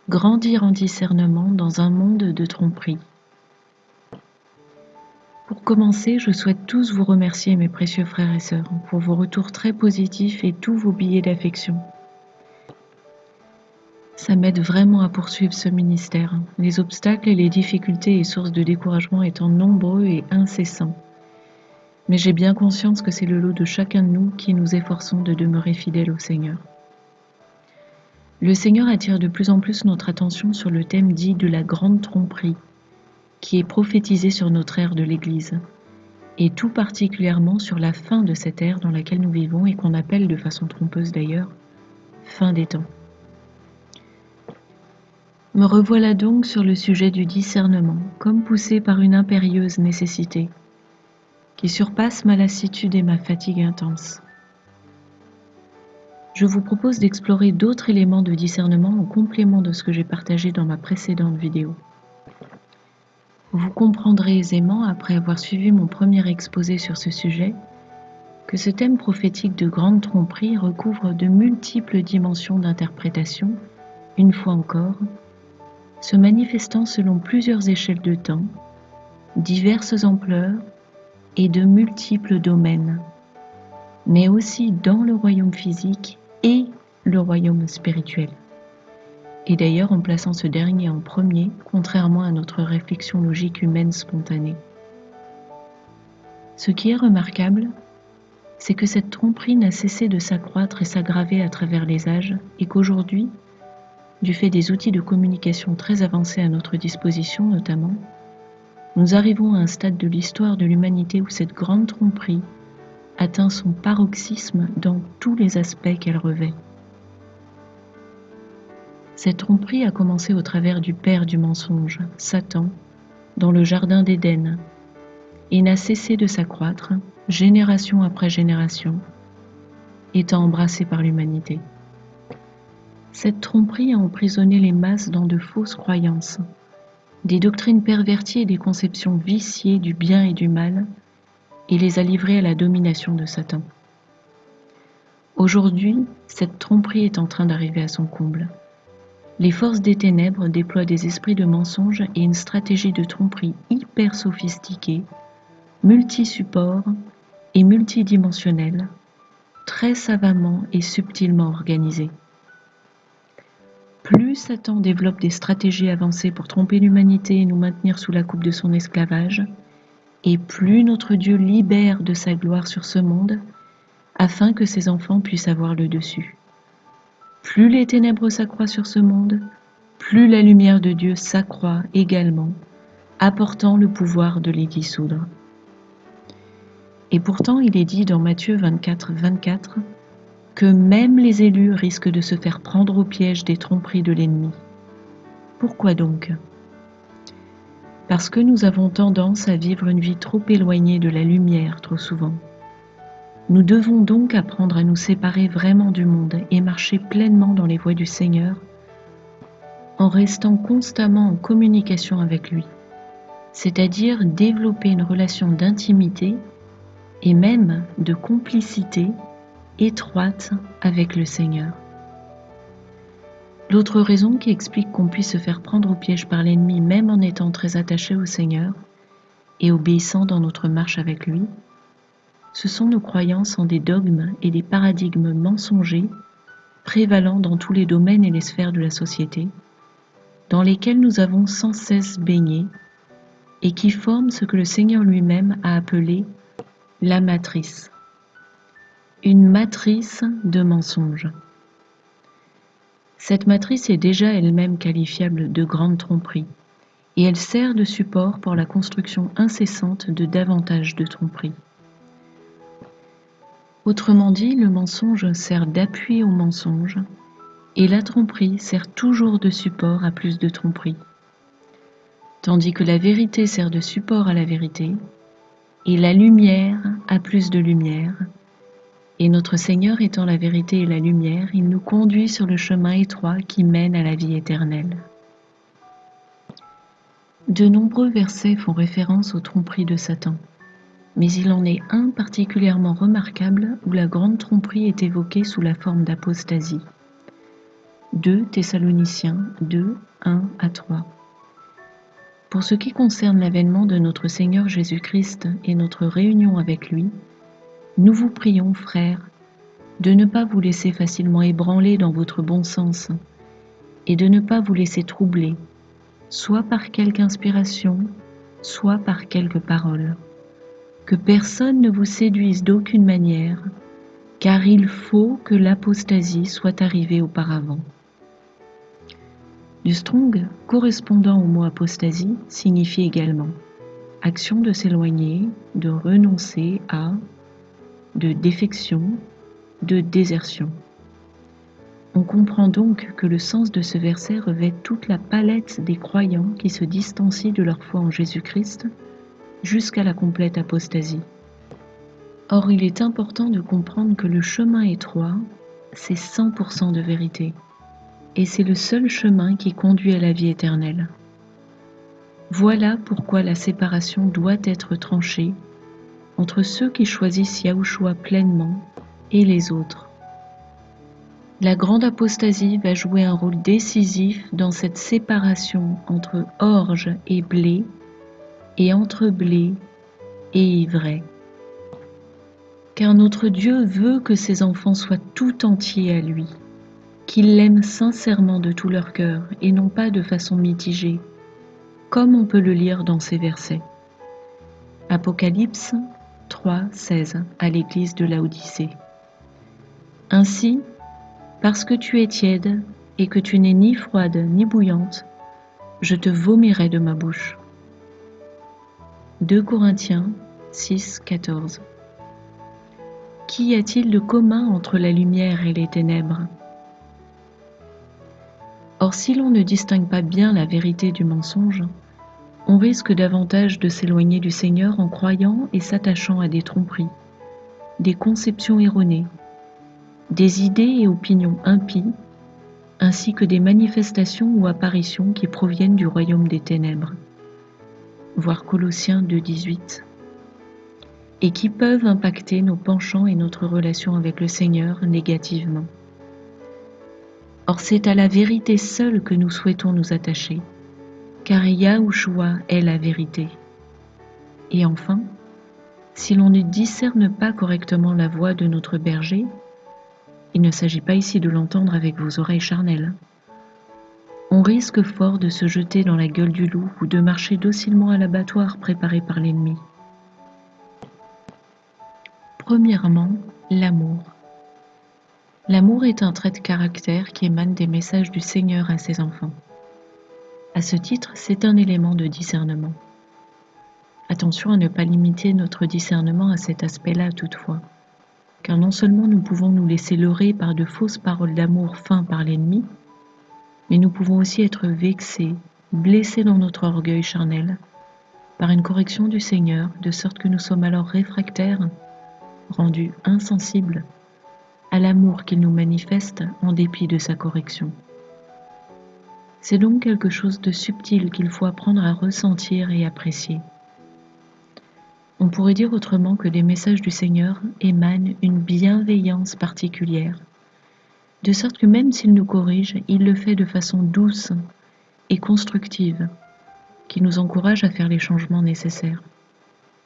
Grandir en discernement dans un monde de tromperie. Pour commencer, je souhaite tous vous remercier, mes précieux frères et sœurs, pour vos retours très positifs et tous vos billets d'affection. Ça m'aide vraiment à poursuivre ce ministère, les obstacles et les difficultés et sources de découragement étant nombreux et incessants. Mais j'ai bien conscience que c'est le lot de chacun de nous qui nous efforçons de demeurer fidèles au Seigneur. Le Seigneur attire de plus en plus notre attention sur le thème dit de la grande tromperie, qui est prophétisé sur notre ère de l'Église, et tout particulièrement sur la fin de cette ère dans laquelle nous vivons et qu'on appelle de façon trompeuse d'ailleurs, fin des temps. Me revoilà donc sur le sujet du discernement, comme poussé par une impérieuse nécessité, qui surpasse ma lassitude et ma fatigue intense. Je vous propose d'explorer d'autres éléments de discernement en complément de ce que j'ai partagé dans ma précédente vidéo. Vous comprendrez aisément, après avoir suivi mon premier exposé sur ce sujet, que ce thème prophétique de grande tromperie recouvre de multiples dimensions d'interprétation, une fois encore, se manifestant selon plusieurs échelles de temps, diverses ampleurs et de multiples domaines, mais aussi dans le royaume physique et le royaume spirituel. Et d'ailleurs en plaçant ce dernier en premier, contrairement à notre réflexion logique humaine spontanée. Ce qui est remarquable, c'est que cette tromperie n'a cessé de s'accroître et s'aggraver à travers les âges et qu'aujourd'hui, du fait des outils de communication très avancés à notre disposition notamment, nous arrivons à un stade de l'histoire de l'humanité où cette grande tromperie atteint son paroxysme dans tous les aspects qu'elle revêt. Cette tromperie a commencé au travers du père du mensonge, Satan, dans le jardin d'Éden, et n'a cessé de s'accroître, génération après génération, étant embrassée par l'humanité. Cette tromperie a emprisonné les masses dans de fausses croyances, des doctrines perverties et des conceptions viciées du bien et du mal, et les a livrées à la domination de Satan. Aujourd'hui, cette tromperie est en train d'arriver à son comble. Les forces des ténèbres déploient des esprits de mensonge et une stratégie de tromperie hyper sophistiquée, multi-support et multidimensionnelle, très savamment et subtilement organisée. Plus Satan développe des stratégies avancées pour tromper l'humanité et nous maintenir sous la coupe de son esclavage, et plus notre Dieu libère de sa gloire sur ce monde, afin que ses enfants puissent avoir le dessus. Plus les ténèbres s'accroissent sur ce monde, plus la lumière de Dieu s'accroît également, apportant le pouvoir de les dissoudre. Et pourtant, il est dit dans Matthieu 24, 24, que même les élus risquent de se faire prendre au piège des tromperies de l'ennemi. Pourquoi donc ? Parce que nous avons tendance à vivre une vie trop éloignée de la lumière trop souvent. Nous devons donc apprendre à nous séparer vraiment du monde et marcher pleinement dans les voies du Seigneur en restant constamment en communication avec lui, c'est-à-dire développer une relation d'intimité et même de complicité étroite avec le Seigneur. L'autre raison qui explique qu'on puisse se faire prendre au piège par l'ennemi même en étant très attaché au Seigneur et obéissant dans notre marche avec lui, ce sont nos croyances en des dogmes et des paradigmes mensongers prévalant dans tous les domaines et les sphères de la société, dans lesquels nous avons sans cesse baigné et qui forment ce que le Seigneur lui-même a appelé la matrice. Une matrice de mensonges. Cette matrice est déjà elle-même qualifiable de grande tromperie et elle sert de support pour la construction incessante de davantage de tromperies. Autrement dit, le mensonge sert d'appui au mensonge et la tromperie sert toujours de support à plus de tromperie, tandis que la vérité sert de support à la vérité et la lumière à plus de lumière. Et notre Seigneur étant la vérité et la lumière, il nous conduit sur le chemin étroit qui mène à la vie éternelle. De nombreux versets font référence aux tromperies de Satan. Mais il en est un particulièrement remarquable où la grande tromperie est évoquée sous la forme d'apostasie. 2 Thessaloniciens 2, 1 à 3. Pour ce qui concerne l'avènement de notre Seigneur Jésus-Christ et notre réunion avec lui, nous vous prions, frères, de ne pas vous laisser facilement ébranler dans votre bon sens et de ne pas vous laisser troubler, soit par quelque inspiration, soit par quelques paroles. Que personne ne vous séduise d'aucune manière, car il faut que l'apostasie soit arrivée auparavant. Du Strong, correspondant au mot apostasie, signifie également action de s'éloigner, de renoncer à, de défection, de désertion. On comprend donc que le sens de ce verset revêt toute la palette des croyants qui se distancient de leur foi en Jésus-Christ jusqu'à la complète apostasie. Or, il est important de comprendre que le chemin étroit, c'est 100% de vérité, et c'est le seul chemin qui conduit à la vie éternelle. Voilà pourquoi la séparation doit être tranchée entre ceux qui choisissent Yahushua pleinement et les autres. La grande apostasie va jouer un rôle décisif dans cette séparation entre orge et blé, et entre blé et ivraie. Car notre Dieu veut que ses enfants soient tout entiers à lui, qu'ils l'aiment sincèrement de tout leur cœur et non pas de façon mitigée, comme on peut le lire dans ces versets. Apocalypse 3, 16 à l'église de Laodicée. Ainsi, parce que tu es tiède et que tu n'es ni froide ni bouillante, je te vomirai de ma bouche. 2 Corinthiens 6, 14. Qu'y a-t-il de commun entre la lumière et les ténèbres? Or, si l'on ne distingue pas bien la vérité du mensonge, on risque davantage de s'éloigner du Seigneur en croyant et s'attachant à des tromperies, des conceptions erronées, des idées et opinions impies, ainsi que des manifestations ou apparitions qui proviennent du royaume des ténèbres. Voir Colossiens 2,18. Et qui peuvent impacter nos penchants et notre relation avec le Seigneur négativement. Or, c'est à la vérité seule que nous souhaitons nous attacher, car Yahushua est la vérité. Et enfin, si l'on ne discerne pas correctement la voix de notre berger, il ne s'agit pas ici de l'entendre avec vos oreilles charnelles, on risque fort de se jeter dans la gueule du loup ou de marcher docilement à l'abattoir préparé par l'ennemi. Premièrement, l'amour. L'amour est un trait de caractère qui émane des messages du Seigneur à ses enfants. À ce titre, c'est un élément de discernement. Attention à ne pas limiter notre discernement à cet aspect-là toutefois, car non seulement nous pouvons nous laisser leurrer par de fausses paroles d'amour feintes par l'ennemi, mais nous pouvons aussi être vexés, blessés dans notre orgueil charnel, par une correction du Seigneur, de sorte que nous sommes alors réfractaires, rendus insensibles à l'amour qu'il nous manifeste en dépit de sa correction. C'est donc quelque chose de subtil qu'il faut apprendre à ressentir et apprécier. On pourrait dire autrement que des messages du Seigneur émanent une bienveillance particulière, de sorte que même s'il nous corrige, il le fait de façon douce et constructive, qui nous encourage à faire les changements nécessaires,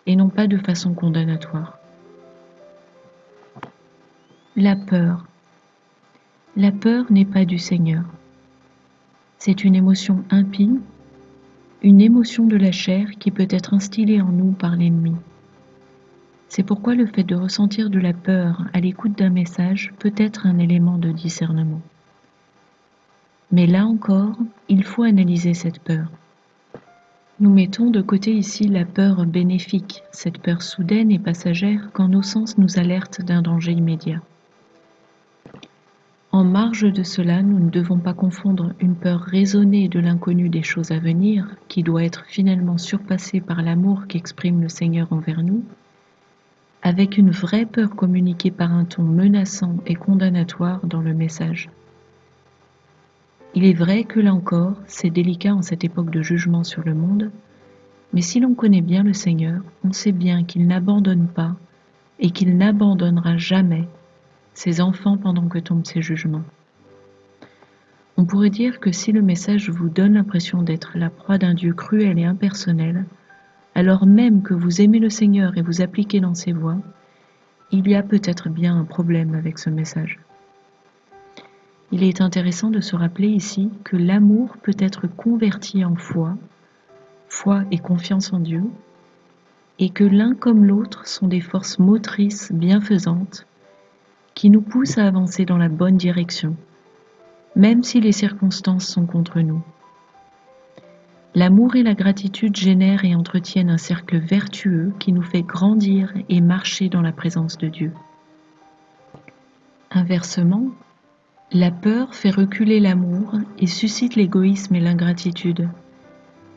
et non pas de façon condamnatoire. La peur. La peur n'est pas du Seigneur. C'est une émotion impie, une émotion de la chair qui peut être instillée en nous par l'ennemi. C'est pourquoi le fait de ressentir de la peur à l'écoute d'un message peut être un élément de discernement. Mais là encore, il faut analyser cette peur. Nous mettons de côté ici la peur bénéfique, cette peur soudaine et passagère quand nos sens nous alertent d'un danger immédiat. En marge de cela, nous ne devons pas confondre une peur raisonnée de l'inconnu des choses à venir, qui doit être finalement surpassée par l'amour qu'exprime le Seigneur envers nous, avec une vraie peur communiquée par un ton menaçant et condamnatoire dans le message. Il est vrai que là encore, c'est délicat en cette époque de jugement sur le monde, mais si l'on connaît bien le Seigneur, on sait bien qu'il n'abandonne pas et qu'il n'abandonnera jamais ses enfants pendant que tombent ses jugements. On pourrait dire que si le message vous donne l'impression d'être la proie d'un Dieu cruel et impersonnel, alors même que vous aimez le Seigneur et vous appliquez dans ses voies, il y a peut-être bien un problème avec ce message. Il est intéressant de se rappeler ici que l'amour peut être converti en foi et confiance en Dieu, et que l'un comme l'autre sont des forces motrices bienfaisantes qui nous poussent à avancer dans la bonne direction, même si les circonstances sont contre nous. L'amour et la gratitude génèrent et entretiennent un cercle vertueux qui nous fait grandir et marcher dans la présence de Dieu. Inversement, la peur fait reculer l'amour et suscite l'égoïsme et l'ingratitude.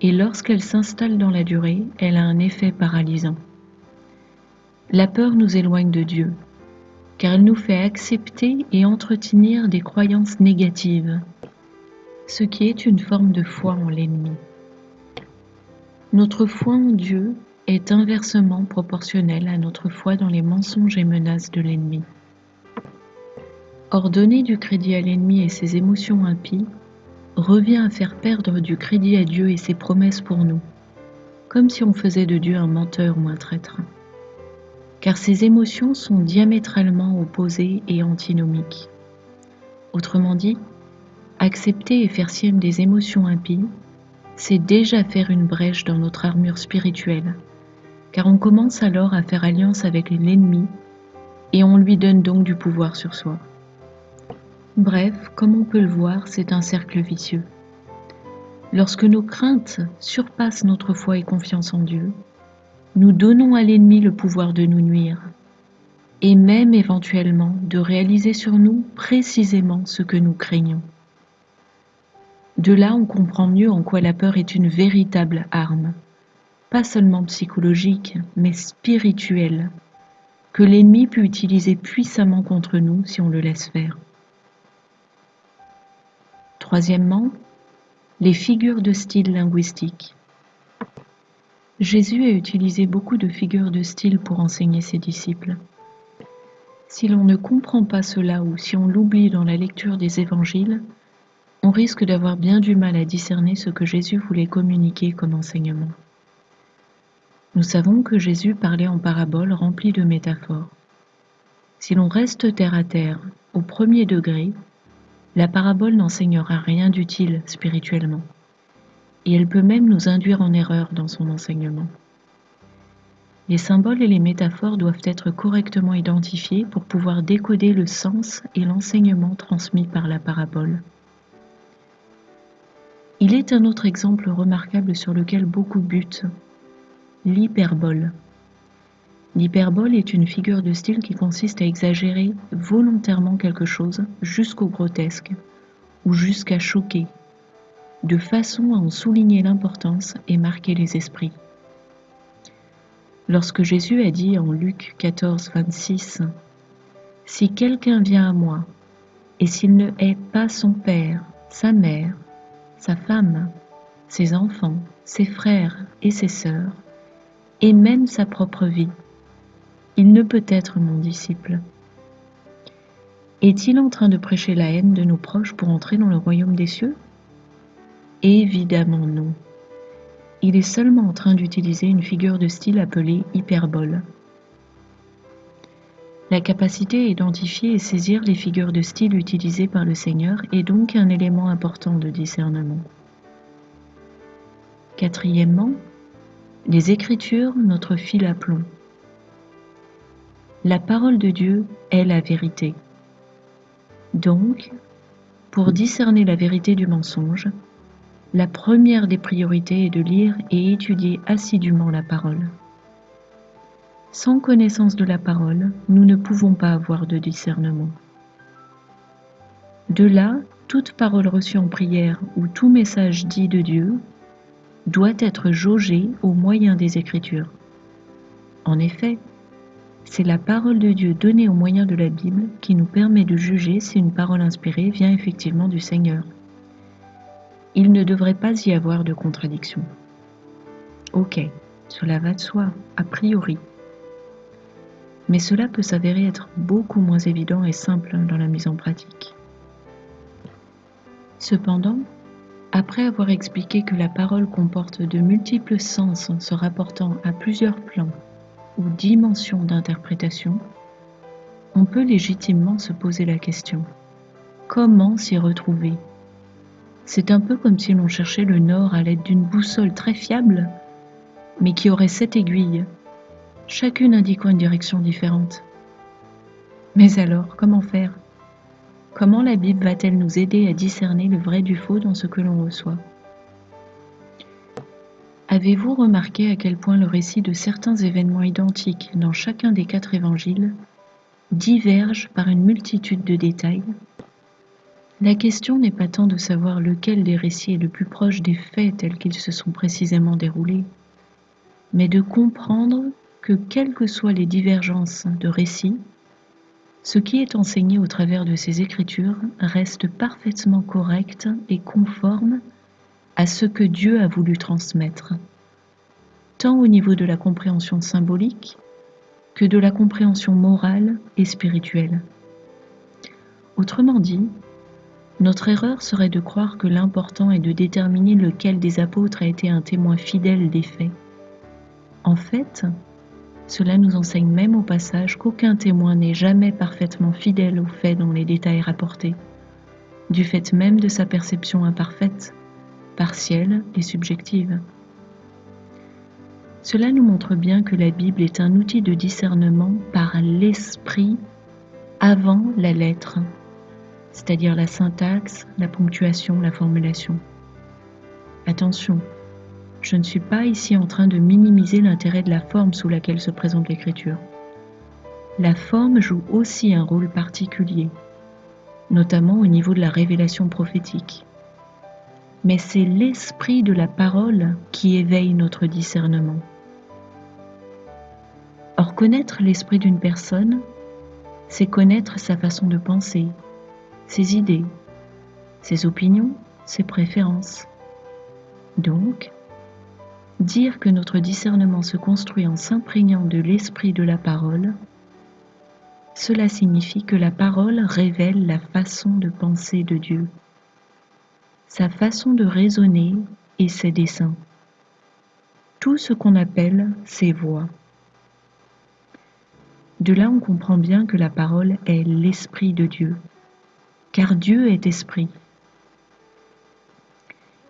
Et lorsqu'elle s'installe dans la durée, elle a un effet paralysant. La peur nous éloigne de Dieu, car elle nous fait accepter et entretenir des croyances négatives, ce qui est une forme de foi en l'ennemi. Notre foi en Dieu est inversement proportionnelle à notre foi dans les mensonges et menaces de l'ennemi. Or, donner du crédit à l'ennemi et ses émotions impies revient à faire perdre du crédit à Dieu et ses promesses pour nous, comme si on faisait de Dieu un menteur ou un traître. Car ces émotions sont diamétralement opposées et antinomiques. Autrement dit, accepter et faire sienne des émotions impies, c'est déjà faire une brèche dans notre armure spirituelle, car on commence alors à faire alliance avec l'ennemi et on lui donne donc du pouvoir sur soi. Bref, comme on peut le voir, c'est un cercle vicieux. Lorsque nos craintes surpassent notre foi et confiance en Dieu, nous donnons à l'ennemi le pouvoir de nous nuire, et même éventuellement de réaliser sur nous précisément ce que nous craignons. De là, on comprend mieux en quoi la peur est une véritable arme, pas seulement psychologique, mais spirituelle, que l'ennemi peut utiliser puissamment contre nous si on le laisse faire. Troisièmement, les figures de style linguistique. Jésus a utilisé beaucoup de figures de style pour enseigner ses disciples. Si l'on ne comprend pas cela ou si on l'oublie dans la lecture des évangiles, on risque d'avoir bien du mal à discerner ce que Jésus voulait communiquer comme enseignement. Nous savons que Jésus parlait en paraboles remplies de métaphores. Si l'on reste terre à terre, au premier degré, la parabole n'enseignera rien d'utile spirituellement, et elle peut même nous induire en erreur dans son enseignement. Les symboles et les métaphores doivent être correctement identifiés pour pouvoir décoder le sens et l'enseignement transmis par la parabole. Il est un autre exemple remarquable sur lequel beaucoup butent, l'hyperbole. L'hyperbole est une figure de style qui consiste à exagérer volontairement quelque chose jusqu'au grotesque ou jusqu'à choquer, de façon à en souligner l'importance et marquer les esprits. Lorsque Jésus a dit en Luc 14, 26 « Si quelqu'un vient à moi, et s'il ne hait pas son père, sa mère, sa femme, ses enfants, ses frères et ses sœurs, et même sa propre vie, il ne peut être mon disciple. » Est-il en train de prêcher la haine de nos proches pour entrer dans le royaume des cieux? Évidemment non. Il est seulement en train d'utiliser une figure de style appelée hyperbole. La capacité à identifier et saisir les figures de style utilisées par le Seigneur est donc un élément important de discernement. Quatrièmement, les Écritures, notre fil à plomb. La parole de Dieu est la vérité. Donc, pour discerner la vérité du mensonge, la première des priorités est de lire et étudier assidûment la parole. Sans connaissance de la parole, nous ne pouvons pas avoir de discernement. De là, toute parole reçue en prière ou tout message dit de Dieu doit être jaugé au moyen des Écritures. En effet, c'est la parole de Dieu donnée au moyen de la Bible qui nous permet de juger si une parole inspirée vient effectivement du Seigneur. Il ne devrait pas y avoir de contradiction. Ok, cela va de soi, a priori. Mais cela peut s'avérer être beaucoup moins évident et simple dans la mise en pratique. Cependant, après avoir expliqué que la parole comporte de multiples sens en se rapportant à plusieurs plans ou dimensions d'interprétation, on peut légitimement se poser la question: comment s'y retrouver? C'est un peu comme si l'on cherchait le nord à l'aide d'une boussole très fiable, mais qui aurait 7 aiguilles, chacune indiquant une direction différente. Mais alors, comment faire? Comment la Bible va-t-elle nous aider à discerner le vrai du faux dans ce que l'on reçoit? Avez-vous remarqué à quel point le récit de certains événements identiques dans chacun des 4 évangiles diverge par une multitude de détails? La question n'est pas tant de savoir lequel des récits est le plus proche des faits tels qu'ils se sont précisément déroulés, mais de comprendre que quelles que soient les divergences de récits, ce qui est enseigné au travers de ces écritures reste parfaitement correct et conforme à ce que Dieu a voulu transmettre, tant au niveau de la compréhension symbolique que de la compréhension morale et spirituelle. Autrement dit, notre erreur serait de croire que l'important est de déterminer lequel des apôtres a été un témoin fidèle des faits. En fait, cela nous enseigne même au passage qu'aucun témoin n'est jamais parfaitement fidèle aux faits dont les détails rapportés, du fait même de sa perception imparfaite, partielle et subjective. Cela nous montre bien que la Bible est un outil de discernement par l'esprit avant la lettre, c'est-à-dire la syntaxe, la ponctuation, la formulation. Attention, je ne suis pas ici en train de minimiser l'intérêt de la forme sous laquelle se présente l'écriture. La forme joue aussi un rôle particulier, notamment au niveau de la révélation prophétique. Mais c'est l'esprit de la parole qui éveille notre discernement. Or, connaître l'esprit d'une personne, c'est connaître sa façon de penser, ses idées, ses opinions, ses préférences. Donc, dire que notre discernement se construit en s'imprégnant de l'esprit de la parole, cela signifie que la parole révèle la façon de penser de Dieu, sa façon de raisonner et ses desseins, tout ce qu'on appelle ses voies. De là, on comprend bien que la parole est l'esprit de Dieu, car Dieu est esprit.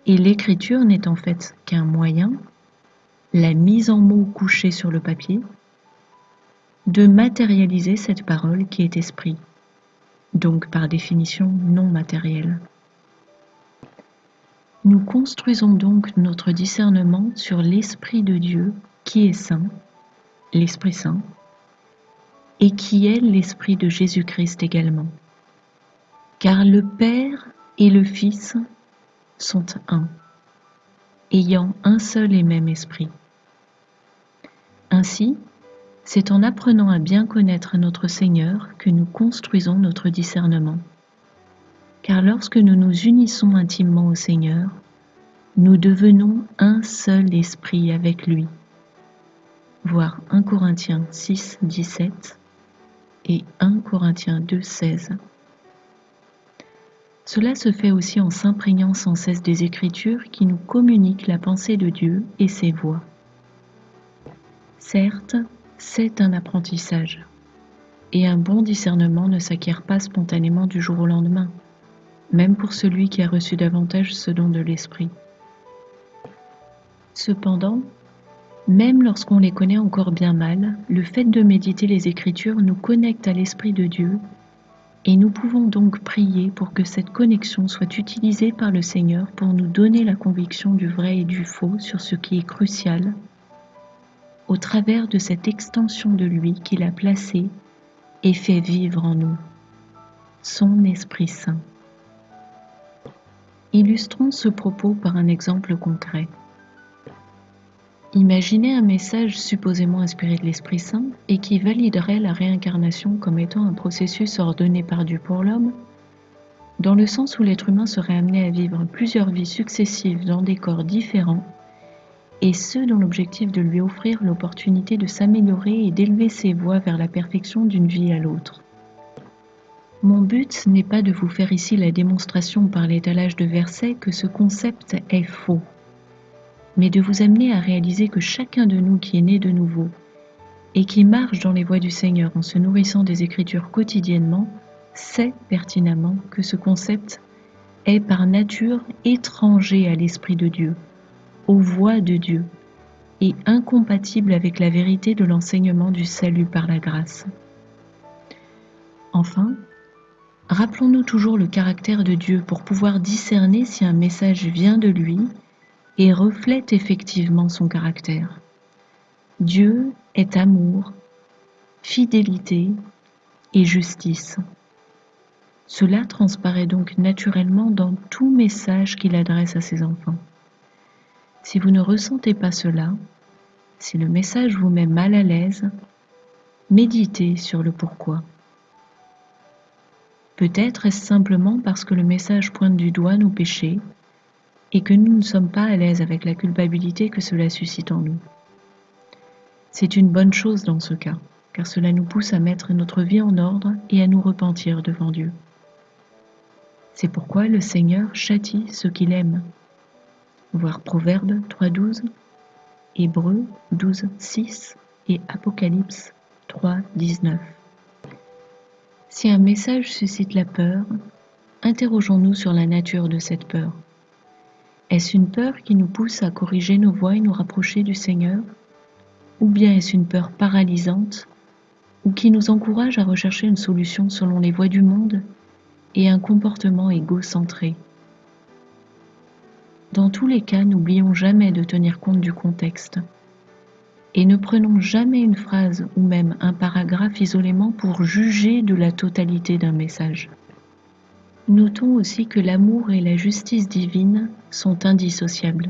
Et l'écriture n'est en fait qu'un moyen, la mise en mots couchée sur le papier, de matérialiser cette parole qui est esprit, donc par définition non matérielle. Nous construisons donc notre discernement sur l'Esprit de Dieu qui est saint, l'Esprit Saint, et qui est l'Esprit de Jésus-Christ également. Car le Père et le Fils sont un, ayant un seul et même esprit. Ainsi, c'est en apprenant à bien connaître notre Seigneur que nous construisons notre discernement. Car lorsque nous nous unissons intimement au Seigneur, nous devenons un seul esprit avec lui. Voir 1 Corinthiens 6, 17 et 1 Corinthiens 2, 16. Cela se fait aussi en s'imprégnant sans cesse des Écritures qui nous communiquent la pensée de Dieu et ses voies. Certes, c'est un apprentissage, et un bon discernement ne s'acquiert pas spontanément du jour au lendemain, même pour celui qui a reçu davantage ce don de l'Esprit. Cependant, même lorsqu'on les connaît encore bien mal, le fait de méditer les Écritures nous connecte à l'Esprit de Dieu et nous pouvons donc prier pour que cette connexion soit utilisée par le Seigneur pour nous donner la conviction du vrai et du faux sur ce qui est crucial au travers de cette extension de lui qu'il a placée et fait vivre en nous, son Esprit Saint. Illustrons ce propos par un exemple concret. Imaginez un message supposément inspiré de l'Esprit Saint et qui validerait la réincarnation comme étant un processus ordonné par Dieu pour l'homme, dans le sens où l'être humain serait amené à vivre plusieurs vies successives dans des corps différents, et ce dans l'objectif de lui offrir l'opportunité de s'améliorer et d'élever ses voies vers la perfection d'une vie à l'autre. Mon but n'est pas de vous faire ici la démonstration par l'étalage de versets que ce concept est faux, mais de vous amener à réaliser que chacun de nous qui est né de nouveau et qui marche dans les voies du Seigneur en se nourrissant des Écritures quotidiennement, sait pertinemment que ce concept est par nature étranger à l'Esprit de Dieu, aux voies de Dieu, et incompatible avec la vérité de l'enseignement du salut par la grâce. Enfin, rappelons-nous toujours le caractère de Dieu pour pouvoir discerner si un message vient de lui et reflète effectivement son caractère. Dieu est amour, fidélité et justice. Cela transparaît donc naturellement dans tout message qu'il adresse à ses enfants. Si vous ne ressentez pas cela, si le message vous met mal à l'aise, méditez sur le pourquoi. Peut-être est-ce simplement parce que le message pointe du doigt nos péchés et que nous ne sommes pas à l'aise avec la culpabilité que cela suscite en nous. C'est une bonne chose dans ce cas, car cela nous pousse à mettre notre vie en ordre et à nous repentir devant Dieu. C'est pourquoi le Seigneur châtie ceux qu'il aime. Voir Proverbes 3.12, Hébreux 12.6 et Apocalypse 3.19. Si un message suscite la peur, interrogeons-nous sur la nature de cette peur. Est-ce une peur qui nous pousse à corriger nos voies et nous rapprocher du Seigneur? Ou bien est-ce une peur paralysante ou qui nous encourage à rechercher une solution selon les voies du monde et un comportement égocentré? Dans tous les cas, n'oublions jamais de tenir compte du contexte et ne prenons jamais une phrase ou même un paragraphe isolément pour juger de la totalité d'un message. Notons aussi que l'amour et la justice divine sont indissociables.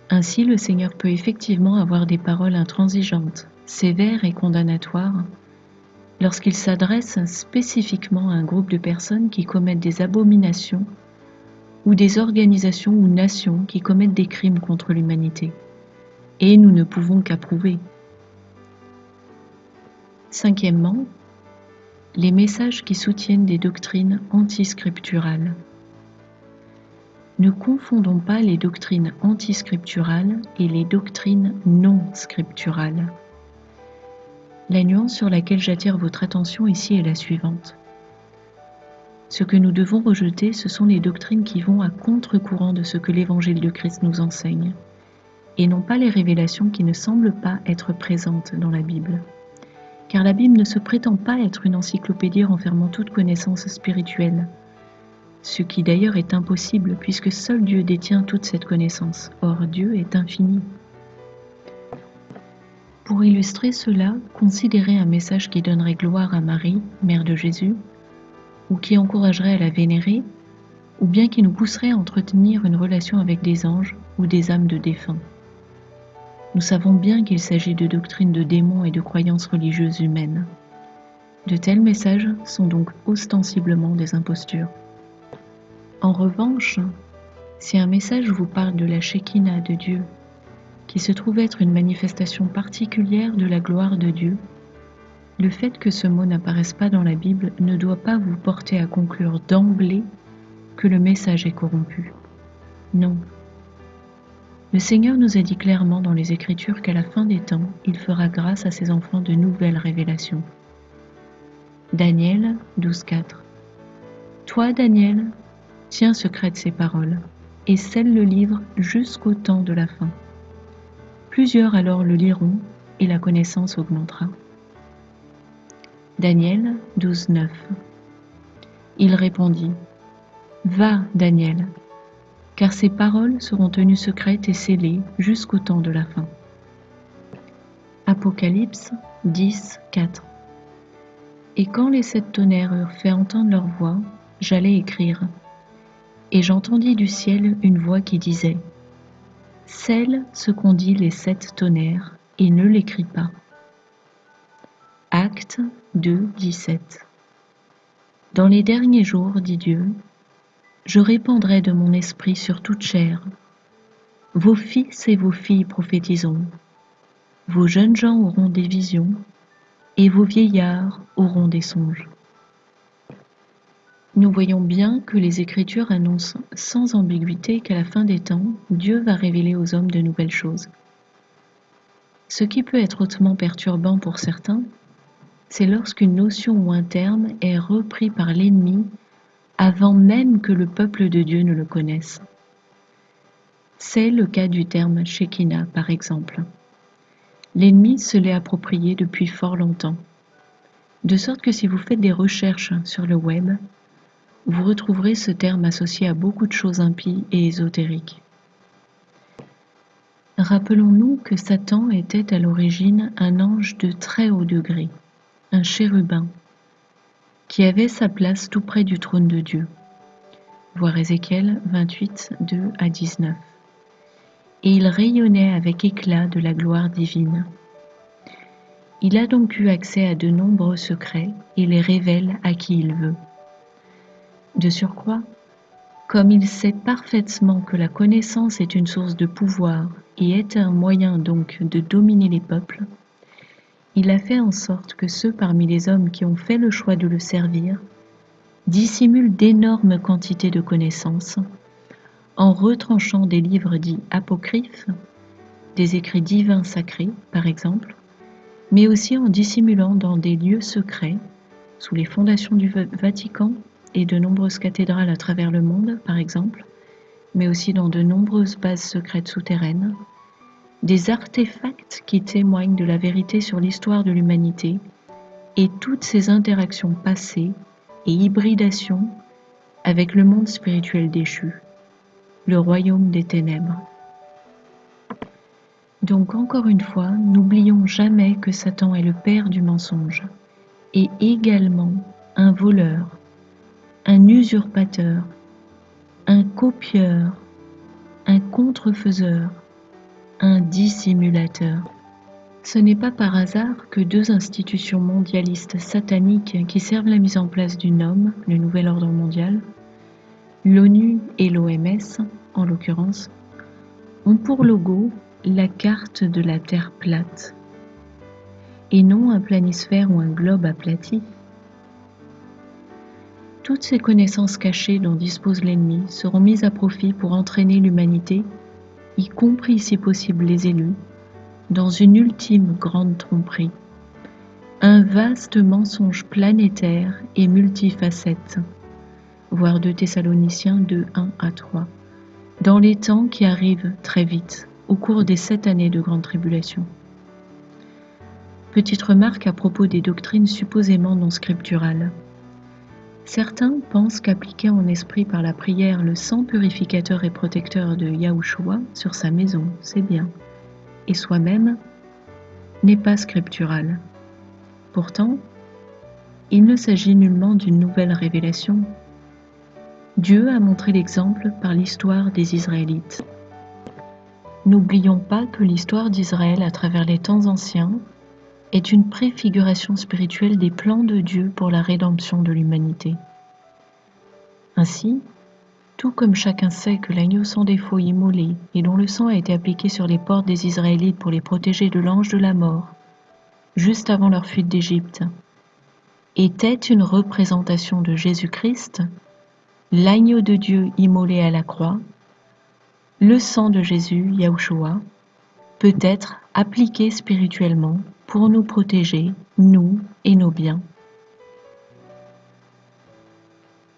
Ainsi, le Seigneur peut effectivement avoir des paroles intransigeantes, sévères et condamnatoires, lorsqu'il s'adresse spécifiquement à un groupe de personnes qui commettent des abominations ou des organisations ou nations qui commettent des crimes contre l'humanité. Et nous ne pouvons qu'approuver. Cinquièmement, les messages qui soutiennent des doctrines antiscripturales. Ne confondons pas les doctrines antiscripturales et les doctrines non scripturales. La nuance sur laquelle j'attire votre attention ici est la suivante. Ce que nous devons rejeter, ce sont les doctrines qui vont à contre-courant de ce que l'Évangile de Christ nous enseigne, et non pas les révélations qui ne semblent pas être présentes dans la Bible. Car la Bible ne se prétend pas être une encyclopédie renfermant toute connaissance spirituelle, ce qui d'ailleurs est impossible puisque seul Dieu détient toute cette connaissance. Or, Dieu est infini. Pour illustrer cela, considérez un message qui donnerait gloire à Marie, mère de Jésus, ou qui encouragerait à la vénérer, ou bien qui nous pousserait à entretenir une relation avec des anges ou des âmes de défunts. Nous savons bien qu'il s'agit de doctrines de démons et de croyances religieuses humaines. De tels messages sont donc ostensiblement des impostures. En revanche, si un message vous parle de la Shekinah de Dieu, qui se trouve être une manifestation particulière de la gloire de Dieu, le fait que ce mot n'apparaisse pas dans la Bible ne doit pas vous porter à conclure d'emblée que le message est corrompu. Non. Le Seigneur nous a dit clairement dans les Écritures qu'à la fin des temps, il fera grâce à ses enfants de nouvelles révélations. Daniel 12.4. Toi, Daniel, tiens secrète ces paroles, et scelle le livre jusqu'au temps de la fin. Plusieurs alors le liront, et la connaissance augmentera. Daniel 12.9. Il répondit, Va, Daniel, car ces paroles seront tenues secrètes et scellées jusqu'au temps de la fin. Apocalypse 10.4. Et quand les 7 tonnerres eurent fait entendre leur voix, j'allais écrire. Et j'entendis du ciel une voix qui disait, Scelle ce qu'ont dit les 7 tonnerres, et ne l'écris pas. Actes 2.17. Dans les derniers jours, dit Dieu, je répandrai de mon esprit sur toute chair. Vos fils et vos filles prophétiseront. Vos jeunes gens auront des visions, et vos vieillards auront des songes. Nous voyons bien que les Écritures annoncent sans ambiguïté qu'à la fin des temps, Dieu va révéler aux hommes de nouvelles choses. Ce qui peut être hautement perturbant pour certains, c'est lorsqu'une notion ou un terme est repris par l'ennemi avant même que le peuple de Dieu ne le connaisse. C'est le cas du terme Shekinah, par exemple. L'ennemi se l'est approprié depuis fort longtemps, de sorte que si vous faites des recherches sur le web, vous retrouverez ce terme associé à beaucoup de choses impies et ésotériques. Rappelons-nous que Satan était à l'origine un ange de très haut degré, un chérubin, qui avait sa place tout près du trône de Dieu. Voir Ézéchiel 28, 2 à 19. Et il rayonnait avec éclat de la gloire divine. Il a donc eu accès à de nombreux secrets et les révèle à qui il veut. De surcroît, comme il sait parfaitement que la connaissance est une source de pouvoir et est un moyen donc de dominer les peuples, il a fait en sorte que ceux parmi les hommes qui ont fait le choix de le servir dissimulent d'énormes quantités de connaissances en retranchant des livres dits apocryphes, des écrits divins sacrés par exemple, mais aussi en dissimulant dans des lieux secrets, sous les fondations du Vatican et de nombreuses cathédrales à travers le monde par exemple, mais aussi dans de nombreuses bases secrètes souterraines, des artefacts qui témoignent de la vérité sur l'histoire de l'humanité et toutes ces interactions passées et hybridations avec le monde spirituel déchu, le royaume des ténèbres. Donc encore une fois, n'oublions jamais que Satan est le père du mensonge et également un voleur, un usurpateur, un copieur, un contrefaiseur, un dissimulateur. Ce n'est pas par hasard que deux institutions mondialistes sataniques qui servent la mise en place du NOM, le Nouvel Ordre Mondial, l'ONU et l'OMS en l'occurrence, ont pour logo la carte de la Terre plate, et non un planisphère ou un globe aplati. Toutes ces connaissances cachées dont dispose l'ennemi seront mises à profit pour entraîner l'humanité, y compris si possible les élus, dans une ultime grande tromperie, un vaste mensonge planétaire et multifacette, voir 2 Thessaloniciens 2, 1 à 3, dans les temps qui arrivent très vite, au cours des 7 années de grande tribulation. Petite remarque à propos des doctrines supposément non scripturales. Certains pensent qu'appliquer en esprit par la prière le sang purificateur et protecteur de Yahushua sur sa maison, c'est bien, et soi-même n'est pas scriptural. Pourtant, il ne s'agit nullement d'une nouvelle révélation. Dieu a montré l'exemple par l'histoire des Israélites. N'oublions pas que l'histoire d'Israël à travers les temps anciens est une préfiguration spirituelle des plans de Dieu pour la rédemption de l'humanité. Ainsi, tout comme chacun sait que l'agneau sans défaut immolé et dont le sang a été appliqué sur les portes des Israélites pour les protéger de l'ange de la mort, juste avant leur fuite d'Égypte, était une représentation de Jésus-Christ, l'agneau de Dieu immolé à la croix, le sang de Jésus, Yahushua, peut être appliqué spirituellement pour nous protéger, nous et nos biens.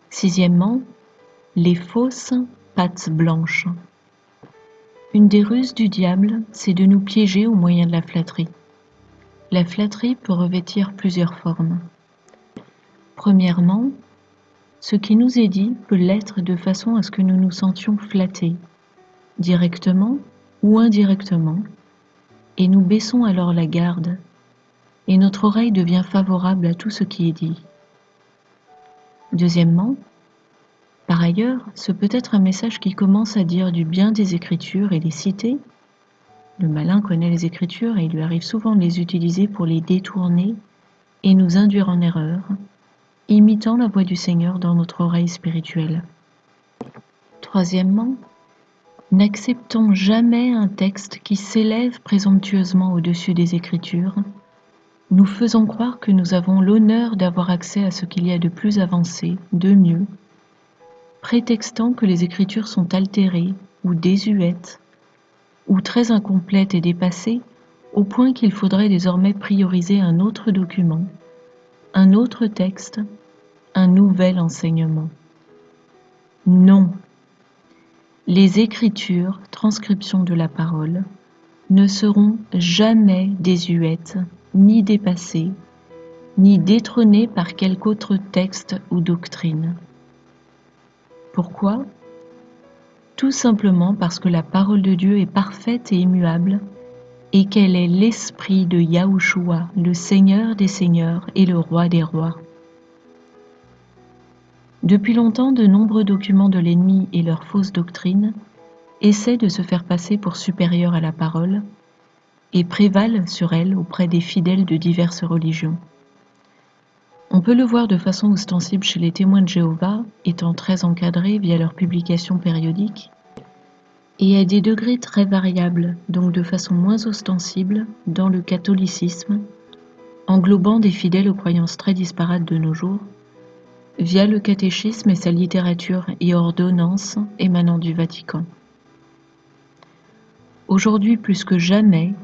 Sixièmement, les fausses pattes blanches. Une des ruses du diable, c'est de nous piéger au moyen de la flatterie. La flatterie peut revêtir plusieurs formes. Premièrement, ce qui nous est dit peut l'être de façon à ce que nous nous sentions flattés, directement ou indirectement, et nous baissons alors la garde, et notre oreille devient favorable à tout ce qui est dit. Deuxièmement, par ailleurs, ce peut être un message qui commence à dire du bien des Écritures et les citer. Le malin connaît les Écritures et il lui arrive souvent de les utiliser pour les détourner et nous induire en erreur, imitant la voix du Seigneur dans notre oreille spirituelle. Troisièmement, n'acceptons jamais un texte qui s'élève présomptueusement au-dessus des Écritures, nous faisant croire que nous avons l'honneur d'avoir accès à ce qu'il y a de plus avancé, de mieux, prétextant que les Écritures sont altérées ou désuètes, ou très incomplètes et dépassées, au point qu'il faudrait désormais prioriser un autre document, un autre texte, un nouvel enseignement. Non. Les Écritures, transcription de la parole, ne seront jamais désuètes, ni dépassées, ni détrônées par quelque autre texte ou doctrine. Pourquoi ? Tout simplement parce que la parole de Dieu est parfaite et immuable, et qu'elle est l'esprit de Yahushua, le Seigneur des Seigneurs et le Roi des Rois. Depuis longtemps, de nombreux documents de l'ennemi et leurs fausses doctrines essaient de se faire passer pour supérieurs à la parole et prévalent sur elle auprès des fidèles de diverses religions. On peut le voir de façon ostensible chez les témoins de Jéhovah, étant très encadrés via leurs publications périodiques, et à des degrés très variables, donc de façon moins ostensible, dans le catholicisme, englobant des fidèles aux croyances très disparates de nos jours, via le catéchisme et sa littérature et ordonnances émanant du Vatican. Aujourd'hui plus que jamais,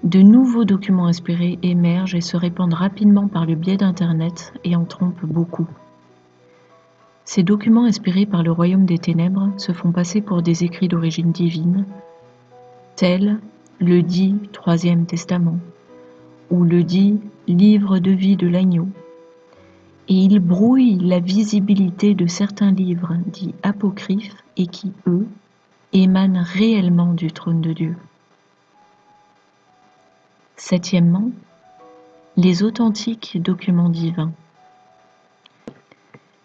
de nouveaux documents inspirés émergent et se répandent rapidement par le biais d'Internet et en trompent beaucoup. Ces documents inspirés par le royaume des ténèbres se font passer pour des écrits d'origine divine, tels le dit Troisième Testament ou le dit Livre de vie de l'agneau, et ils brouillent la visibilité de certains livres dits apocryphes et qui, eux, émanent réellement du trône de Dieu. Septièmement, les authentiques documents divins.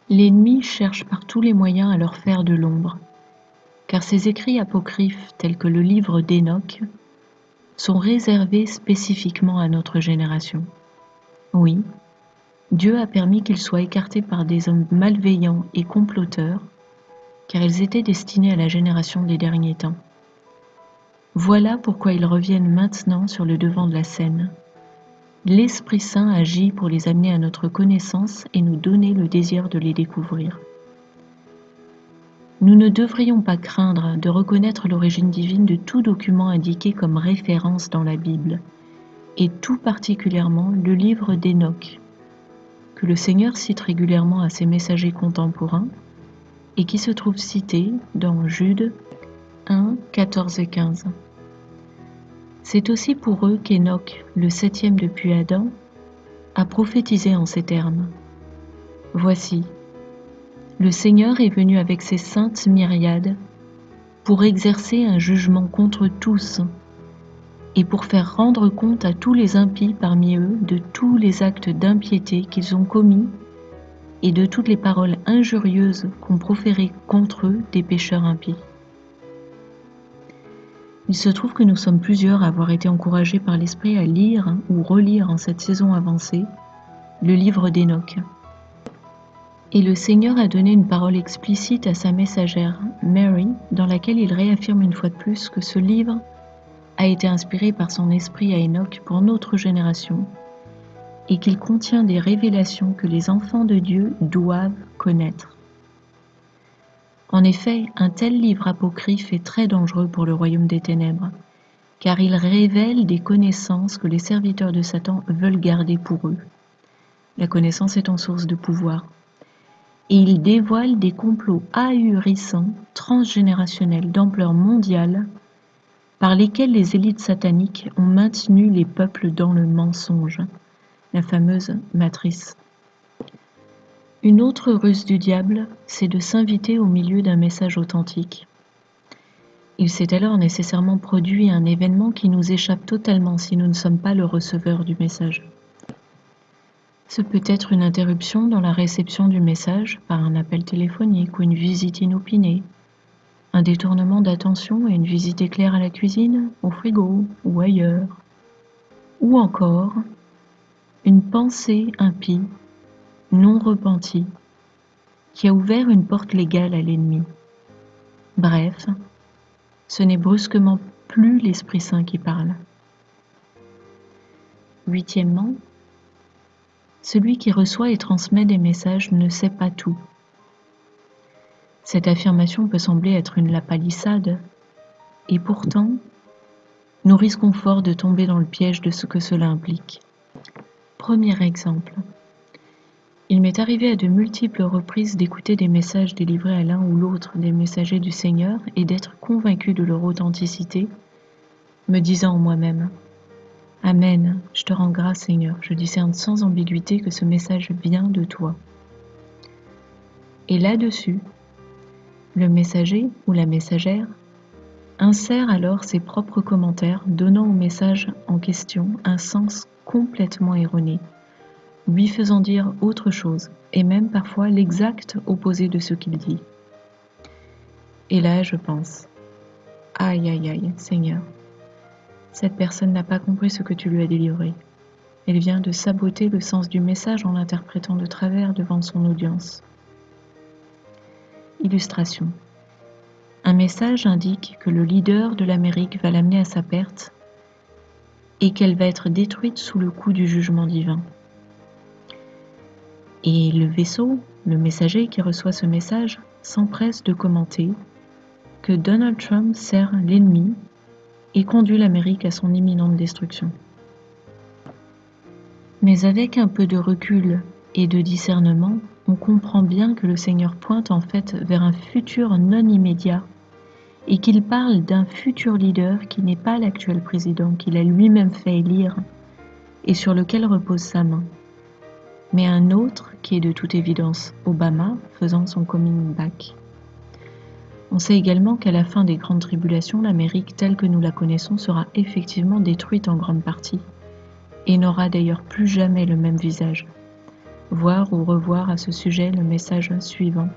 L'ennemi cherche par tous les moyens à leur faire de l'ombre, car ces écrits apocryphes tels que le livre d'Enoch sont réservés spécifiquement à notre génération. Oui, Dieu a permis qu'ils soient écartés par des hommes malveillants et comploteurs, car ils étaient destinés à la génération des derniers temps. Voilà pourquoi ils reviennent maintenant sur le devant de la scène. L'Esprit Saint agit pour les amener à notre connaissance et nous donner le désir de les découvrir. Nous ne devrions pas craindre de reconnaître l'origine divine de tout document indiqué comme référence dans la Bible, et tout particulièrement le livre d'Enoch, que le Seigneur cite régulièrement à ses messagers contemporains et qui se trouve cité dans Jude 1, 14 et 15. C'est aussi pour eux qu'Enoch, le septième depuis Adam, a prophétisé en ces termes. Voici, le Seigneur est venu avec ses saintes myriades pour exercer un jugement contre tous et pour faire rendre compte à tous les impies parmi eux de tous les actes d'impiété qu'ils ont commis et de toutes les paroles injurieuses qu'ont proférées contre eux des pécheurs impies. Il se trouve que nous sommes plusieurs à avoir été encouragés par l'Esprit à lire ou relire en cette saison avancée le livre d'Enoch. Et le Seigneur a donné une parole explicite à sa messagère, Mary, dans laquelle il réaffirme une fois de plus que ce livre a été inspiré par son esprit à Enoch pour notre génération et qu'il contient des révélations que les enfants de Dieu doivent connaître. En effet, un tel livre apocryphe est très dangereux pour le royaume des ténèbres, car il révèle des connaissances que les serviteurs de Satan veulent garder pour eux. La connaissance étant source de pouvoir. Et il dévoile des complots ahurissants, transgénérationnels d'ampleur mondiale, par lesquels les élites sataniques ont maintenu les peuples dans le mensonge, la fameuse matrice. Une autre ruse du diable, c'est de s'inviter au milieu d'un message authentique. Il s'est alors nécessairement produit un événement qui nous échappe totalement si nous ne sommes pas le receveur du message. Ce peut être une interruption dans la réception du message par un appel téléphonique ou une visite inopinée, un détournement d'attention et une visite éclair à la cuisine, au frigo ou ailleurs, ou encore une pensée impie, non repentie, qui a ouvert une porte légale à l'ennemi. Bref, ce n'est brusquement plus l'Esprit Saint qui parle. Huitièmement, Celui qui reçoit et transmet des messages ne sait pas tout. Cette affirmation peut sembler être une lapalissade, et pourtant, nous risquons fort de tomber dans le piège de ce que cela implique. Premier exemple. Il m'est arrivé à de multiples reprises d'écouter des messages délivrés à l'un ou l'autre des messagers du Seigneur et d'être convaincu de leur authenticité, me disant en moi-même « Amen, je te rends grâce Seigneur, je discerne sans ambiguïté que ce message vient de toi. » Et là-dessus, le messager ou la messagère insère alors ses propres commentaires donnant au message en question un sens complètement erroné, lui faisant dire autre chose, et même parfois l'exact opposé de ce qu'il dit. Et là, je pense, aïe aïe aïe, Seigneur, cette personne n'a pas compris ce que tu lui as délivré. Elle vient de saboter le sens du message en l'interprétant de travers devant son audience. Illustration. Un message indique que le leader de l'Amérique va l'amener à sa perte et qu'elle va être détruite sous le coup du jugement divin. Et le vaisseau, le messager qui reçoit ce message, s'empresse de commenter que Donald Trump sert l'ennemi et conduit l'Amérique à son imminente destruction. Mais avec un peu de recul et de discernement, on comprend bien que le Seigneur pointe en fait vers un futur non immédiat et qu'il parle d'un futur leader qui n'est pas l'actuel président qu'il a lui-même fait élire et sur lequel repose sa main, mais un autre qui est de toute évidence Obama faisant son coming back. On sait également qu'à la fin des grandes tribulations, l'Amérique telle que nous la connaissons sera effectivement détruite en grande partie et n'aura d'ailleurs plus jamais le même visage. Voir ou revoir à ce sujet le message suivant.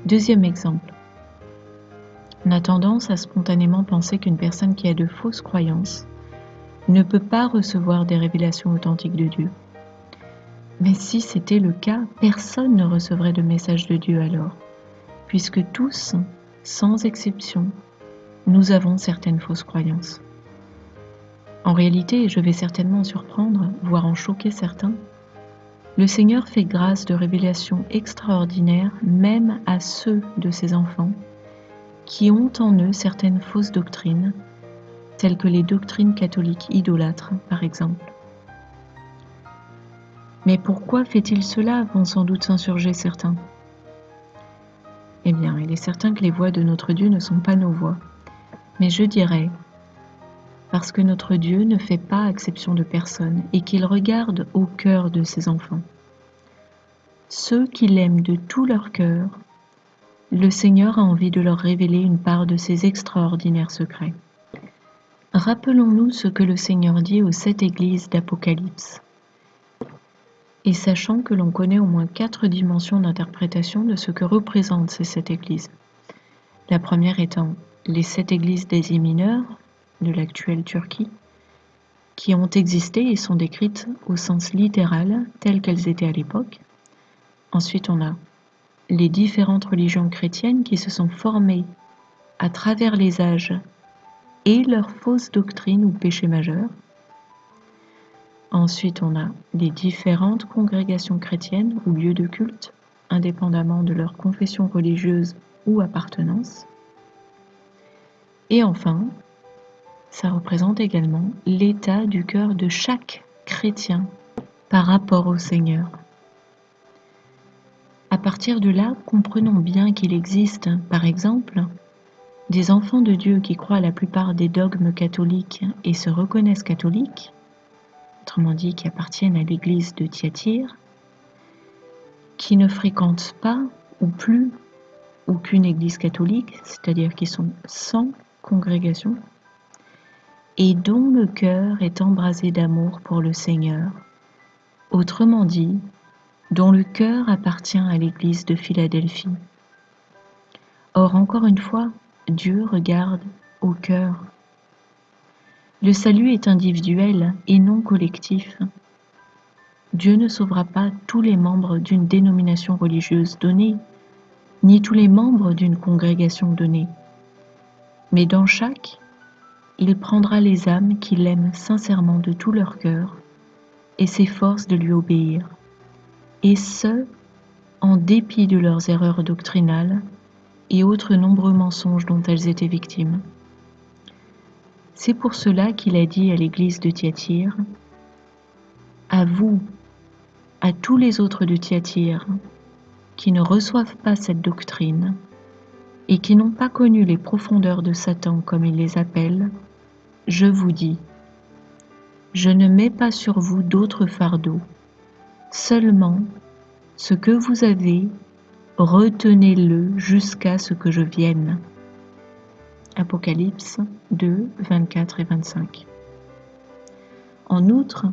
Deuxième exemple. On a tendance à spontanément penser qu'une personne qui a de fausses croyances ne peut pas recevoir des révélations authentiques de Dieu. Mais si c'était le cas, personne ne recevrait de message de Dieu alors, puisque tous, sans exception, nous avons certaines fausses croyances. En réalité, et je vais certainement en surprendre, voire en choquer certains, le Seigneur fait grâce de révélations extraordinaires même à ceux de ses enfants qui ont en eux certaines fausses doctrines, telles que les doctrines catholiques idolâtres, par exemple. Mais pourquoi fait-il cela, vont sans doute s'insurger certains. Eh bien, il est certain que les voies de notre Dieu ne sont pas nos voies, mais je dirais, parce que notre Dieu ne fait pas exception de personne et qu'il regarde au cœur de ses enfants. Ceux qui l'aiment de tout leur cœur, le Seigneur a envie de leur révéler une part de ses extraordinaires secrets. Rappelons-nous ce que le Seigneur dit aux 7 églises d'Apocalypse. Et sachant que l'on connaît au moins 4 dimensions d'interprétation de ce que représentent ces 7 églises. La première étant les 7 églises d'Asie mineure, de l'actuelle Turquie, qui ont existé et sont décrites au sens littéral telles qu'elles étaient à l'époque. Ensuite, on a les différentes religions chrétiennes qui se sont formées à travers les âges et leurs fausses doctrines ou péchés majeurs. Ensuite, on a les différentes congrégations chrétiennes ou lieux de culte, indépendamment de leur confession religieuse ou appartenance. Et enfin, ça représente également l'état du cœur de chaque chrétien par rapport au Seigneur. À partir de là, comprenons bien qu'il existe, par exemple, des enfants de Dieu qui croient à la plupart des dogmes catholiques et se reconnaissent catholiques, autrement dit qui appartiennent à l'église de Thyatire, qui ne fréquentent pas ou plus aucune église catholique, c'est-à-dire qui sont sans congrégation, et dont le cœur est embrasé d'amour pour le Seigneur, autrement dit, dont le cœur appartient à l'église de Philadelphie. Or, encore une fois, Dieu regarde au cœur. Le salut est individuel et non collectif. Dieu ne sauvera pas tous les membres d'une dénomination religieuse donnée, ni tous les membres d'une congrégation donnée. Mais dans chaque, il prendra les âmes qui l'aiment sincèrement de tout leur cœur et s'efforcent de lui obéir, et ce, en dépit de leurs erreurs doctrinales et autres nombreux mensonges dont elles étaient victimes. C'est pour cela qu'il a dit à l'église de Thyatire, « À vous, à tous les autres de Thyatire, qui ne reçoivent pas cette doctrine et qui n'ont pas connu les profondeurs de Satan comme il les appelle, je vous dis, je ne mets pas sur vous d'autre fardeau, seulement ce que vous avez, retenez-le jusqu'à ce que je vienne. » Apocalypse 2, 24 et 25. En outre,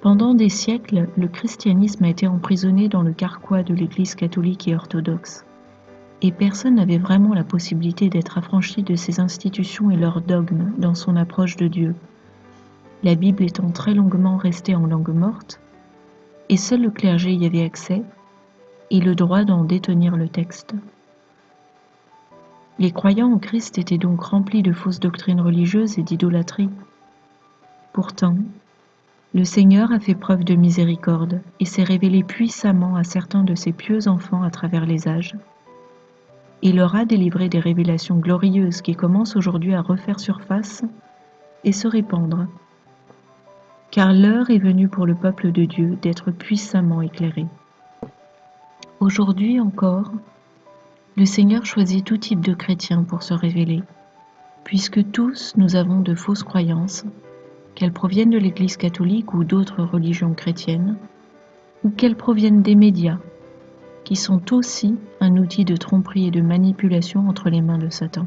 pendant des siècles, le christianisme a été emprisonné dans le carquois de l'Église catholique et orthodoxe, et personne n'avait vraiment la possibilité d'être affranchi de ses institutions et leurs dogmes dans son approche de Dieu, la Bible étant très longuement restée en langue morte, et seul le clergé y avait accès, et le droit d'en détenir le texte. Les croyants en Christ étaient donc remplis de fausses doctrines religieuses et d'idolâtrie. Pourtant, le Seigneur a fait preuve de miséricorde et s'est révélé puissamment à certains de ses pieux enfants à travers les âges. Il leur a délivré des révélations glorieuses qui commencent aujourd'hui à refaire surface et se répandre, car l'heure est venue pour le peuple de Dieu d'être puissamment éclairé. Aujourd'hui encore, le Seigneur choisit tout type de chrétiens pour se révéler, puisque tous nous avons de fausses croyances, qu'elles proviennent de l'Église catholique ou d'autres religions chrétiennes, ou qu'elles proviennent des médias, qui sont aussi un outil de tromperie et de manipulation entre les mains de Satan.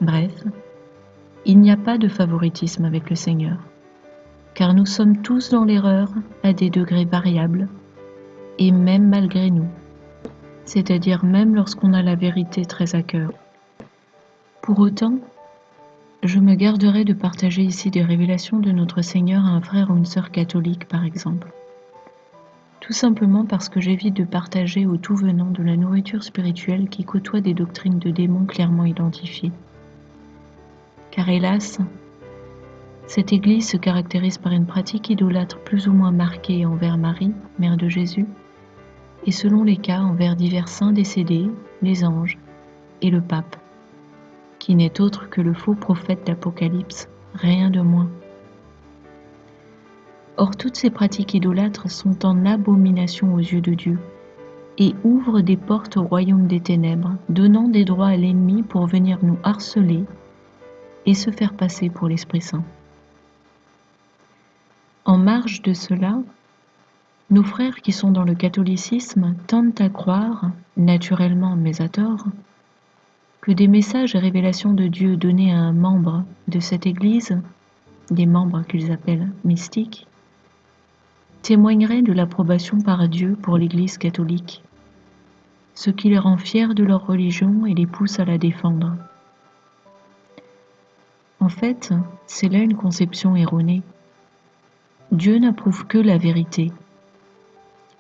Bref, il n'y a pas de favoritisme avec le Seigneur, car nous sommes tous dans l'erreur à des degrés variables, et même malgré nous, c'est-à-dire même lorsqu'on a la vérité très à cœur. Pour autant, je me garderai de partager ici des révélations de notre Seigneur à un frère ou une sœur catholique, par exemple. Tout simplement parce que j'évite de partager au tout venant de la nourriture spirituelle qui côtoie des doctrines de démons clairement identifiées. Car hélas, cette Église se caractérise par une pratique idolâtre plus ou moins marquée envers Marie, mère de Jésus, et selon les cas envers divers saints décédés, les anges et le pape, qui n'est autre que le faux prophète d'Apocalypse, rien de moins. Or, toutes ces pratiques idolâtres sont en abomination aux yeux de Dieu et ouvrent des portes au royaume des ténèbres, donnant des droits à l'ennemi pour venir nous harceler et se faire passer pour l'Esprit Saint. En marge de cela, nos frères qui sont dans le catholicisme tendent à croire, naturellement mais à tort, que des messages et révélations de Dieu donnés à un membre de cette Église, des membres qu'ils appellent mystiques, témoigneraient de l'approbation par Dieu pour l'Église catholique, ce qui les rend fiers de leur religion et les pousse à la défendre. En fait, c'est là une conception erronée. Dieu n'approuve que la vérité,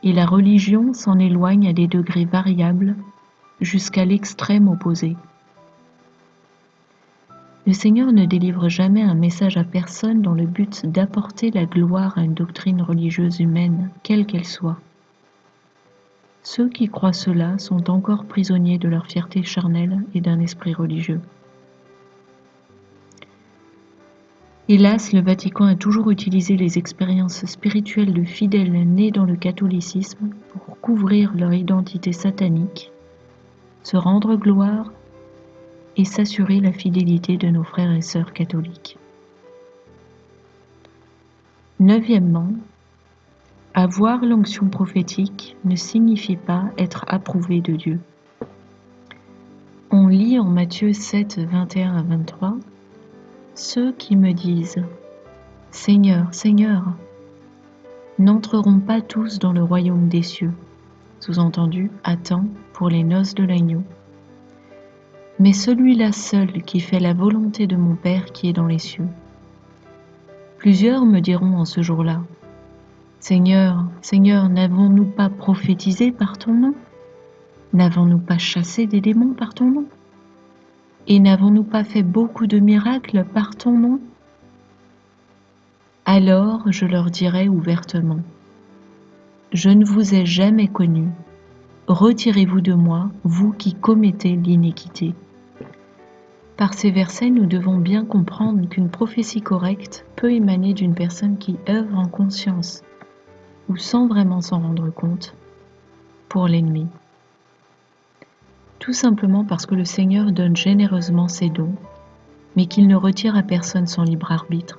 et la religion s'en éloigne à des degrés variables jusqu'à l'extrême opposé. Le Seigneur ne délivre jamais un message à personne dans le but d'apporter la gloire à une doctrine religieuse humaine, quelle qu'elle soit. Ceux qui croient cela sont encore prisonniers de leur fierté charnelle et d'un esprit religieux. Hélas, le Vatican a toujours utilisé les expériences spirituelles de fidèles nés dans le catholicisme pour couvrir leur identité satanique, se rendre gloire et s'assurer la fidélité de nos frères et sœurs catholiques. Neuvièmement, avoir l'onction prophétique ne signifie pas être approuvé de Dieu. On lit en Matthieu 7, 21 à 23, « Ceux qui me disent « Seigneur, Seigneur » n'entreront pas tous dans le royaume des cieux, sous-entendu, attends pour les noces de l'agneau. Mais celui-là seul qui fait la volonté de mon Père qui est dans les cieux. Plusieurs me diront en ce jour-là, Seigneur, Seigneur, n'avons-nous pas prophétisé par ton nom? N'avons-nous pas chassé des démons par ton nom? Et n'avons-nous pas fait beaucoup de miracles par ton nom? Alors je leur dirai ouvertement, je ne vous ai jamais connu. Retirez-vous de moi, vous qui commettez l'iniquité. Par ces versets, nous devons bien comprendre qu'une prophétie correcte peut émaner d'une personne qui œuvre en conscience ou sans vraiment s'en rendre compte pour l'ennemi. Tout simplement parce que le Seigneur donne généreusement ses dons, mais qu'il ne retire à personne son libre arbitre.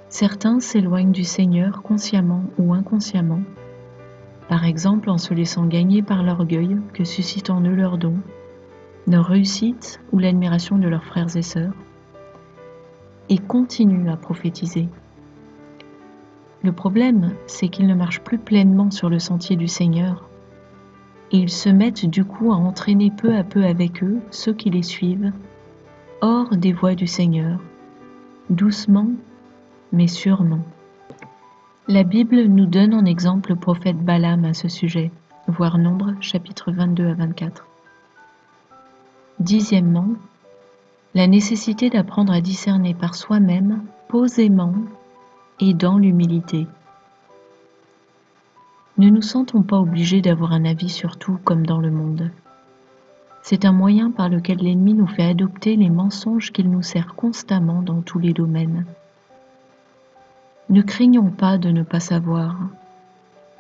Certains s'éloignent du Seigneur consciemment ou inconsciemment, par exemple en se laissant gagner par l'orgueil que suscitent en eux leurs dons, leur réussite ou l'admiration de leurs frères et sœurs, et continuent à prophétiser. Le problème, c'est qu'ils ne marchent plus pleinement sur le sentier du Seigneur, et ils se mettent du coup à entraîner peu à peu avec eux ceux qui les suivent, hors des voies du Seigneur, doucement mais sûrement. La Bible nous donne en exemple le prophète Balaam à ce sujet, voir Nombre, chapitres 22 à 24. Dixièmement, la nécessité d'apprendre à discerner par soi-même, posément et dans l'humilité. Ne nous sentons pas obligés d'avoir un avis sur tout comme dans le monde. C'est un moyen par lequel l'ennemi nous fait adopter les mensonges qu'il nous sert constamment dans tous les domaines. Ne craignons pas de ne pas savoir,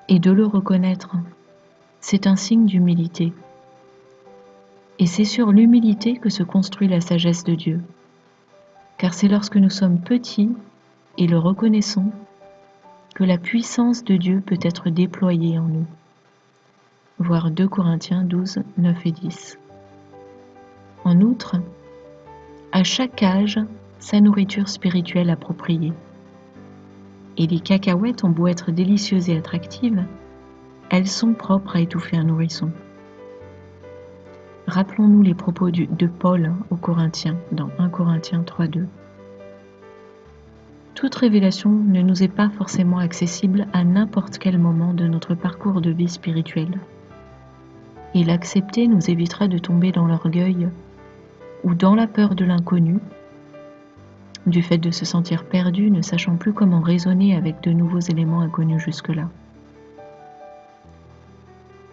et de le reconnaître. C'est un signe d'humilité. Et c'est sur l'humilité que se construit la sagesse de Dieu. Car c'est lorsque nous sommes petits et le reconnaissons que la puissance de Dieu peut être déployée en nous. Voir 2 Corinthiens 12, 9 et 10. En outre, à chaque âge, sa nourriture spirituelle appropriée. Et les cacahuètes ont beau être délicieuses et attractives, elles sont propres à étouffer un nourrisson. Rappelons-nous les propos de Paul aux Corinthiens dans 1 Corinthiens 3, 2. Toute révélation ne nous est pas forcément accessible à n'importe quel moment de notre parcours de vie spirituelle. Et l'accepter nous évitera de tomber dans l'orgueil ou dans la peur de l'inconnu, du fait de se sentir perdu, ne sachant plus comment raisonner avec de nouveaux éléments inconnus jusque-là.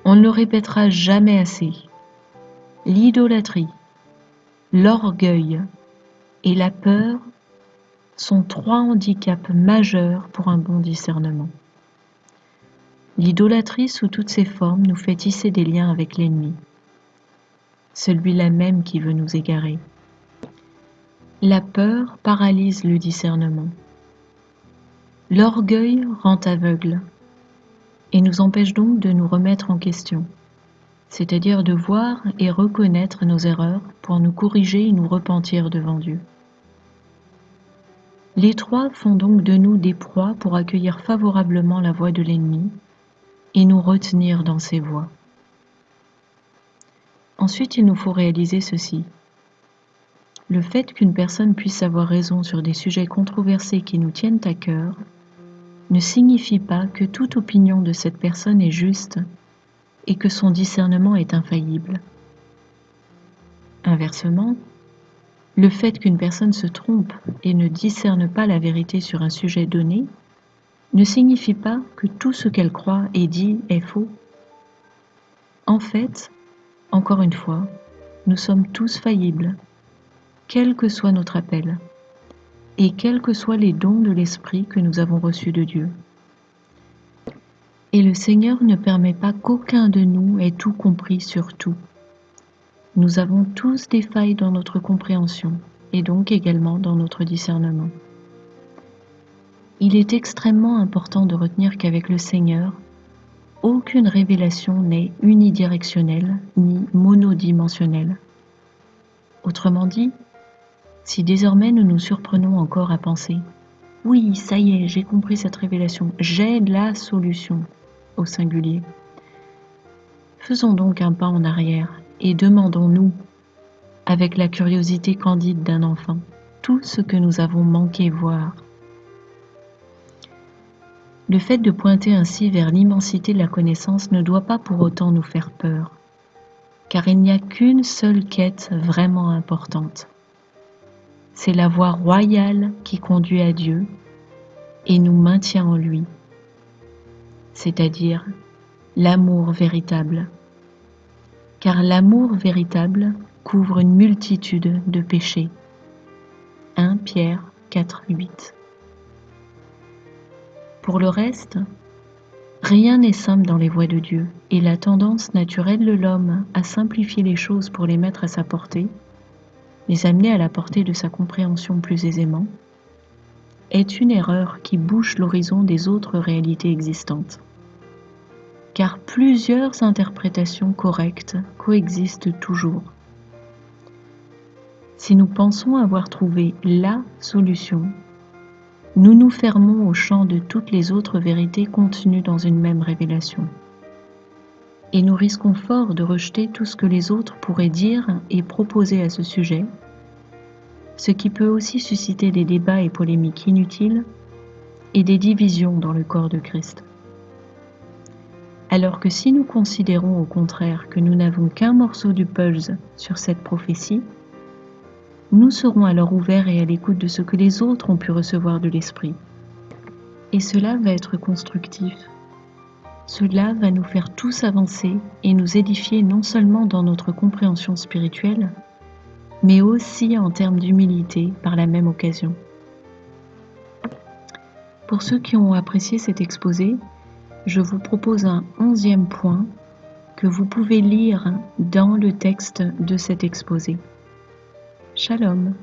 On ne le répétera jamais assez. L'idolâtrie, l'orgueil et la peur sont 3 handicaps majeurs pour un bon discernement. L'idolâtrie sous toutes ses formes nous fait tisser des liens avec l'ennemi, celui-là même qui veut nous égarer. La peur paralyse le discernement. L'orgueil rend aveugle et nous empêche donc de nous remettre en question, c'est-à-dire de voir et reconnaître nos erreurs pour nous corriger et nous repentir devant Dieu. Les 3 font donc de nous des proies pour accueillir favorablement la voix de l'ennemi et nous retenir dans ses voies. Ensuite, il nous faut réaliser ceci. Le fait qu'une personne puisse avoir raison sur des sujets controversés qui nous tiennent à cœur ne signifie pas que toute opinion de cette personne est juste et que son discernement est infaillible. Inversement, le fait qu'une personne se trompe et ne discerne pas la vérité sur un sujet donné ne signifie pas que tout ce qu'elle croit et dit est faux. En fait, encore une fois, nous sommes tous faillibles, quel que soit notre appel, et quels que soient les dons de l'Esprit que nous avons reçus de Dieu. Et le Seigneur ne permet pas qu'aucun de nous ait tout compris sur tout. Nous avons tous des failles dans notre compréhension, et donc également dans notre discernement. Il est extrêmement important de retenir qu'avec le Seigneur, aucune révélation n'est unidirectionnelle ni monodimensionnelle. Autrement dit, si désormais nous nous surprenons encore à penser « Oui, ça y est, j'ai compris cette révélation, j'ai la solution » au singulier. Faisons donc un pas en arrière et demandons-nous, avec la curiosité candide d'un enfant, tout ce que nous avons manqué voir. Le fait de pointer ainsi vers l'immensité de la connaissance ne doit pas pour autant nous faire peur, car il n'y a qu'une seule quête vraiment importante. C'est la voie royale qui conduit à Dieu, et nous maintient en lui, c'est-à-dire l'amour véritable. Car l'amour véritable couvre une multitude de péchés. 1 Pierre 4,8. Pour le reste, rien n'est simple dans les voies de Dieu, et la tendance naturelle de l'homme à simplifier les choses pour les mettre à sa portée, les amener à la portée de sa compréhension plus aisément, est une erreur qui bouche l'horizon des autres réalités existantes. Car plusieurs interprétations correctes coexistent toujours. Si nous pensons avoir trouvé la solution, nous nous fermons au champ de toutes les autres vérités contenues dans une même révélation. Et nous risquons fort de rejeter tout ce que les autres pourraient dire et proposer à ce sujet, ce qui peut aussi susciter des débats et polémiques inutiles et des divisions dans le corps de Christ. Alors que si nous considérons au contraire que nous n'avons qu'un morceau du puzzle sur cette prophétie, nous serons alors ouverts et à l'écoute de ce que les autres ont pu recevoir de l'Esprit. Et cela va être constructif. Cela va nous faire tous avancer et nous édifier non seulement dans notre compréhension spirituelle, mais aussi en termes d'humilité par la même occasion. Pour ceux qui ont apprécié cet exposé, je vous propose un 11e point que vous pouvez lire dans le texte de cet exposé. Shalom.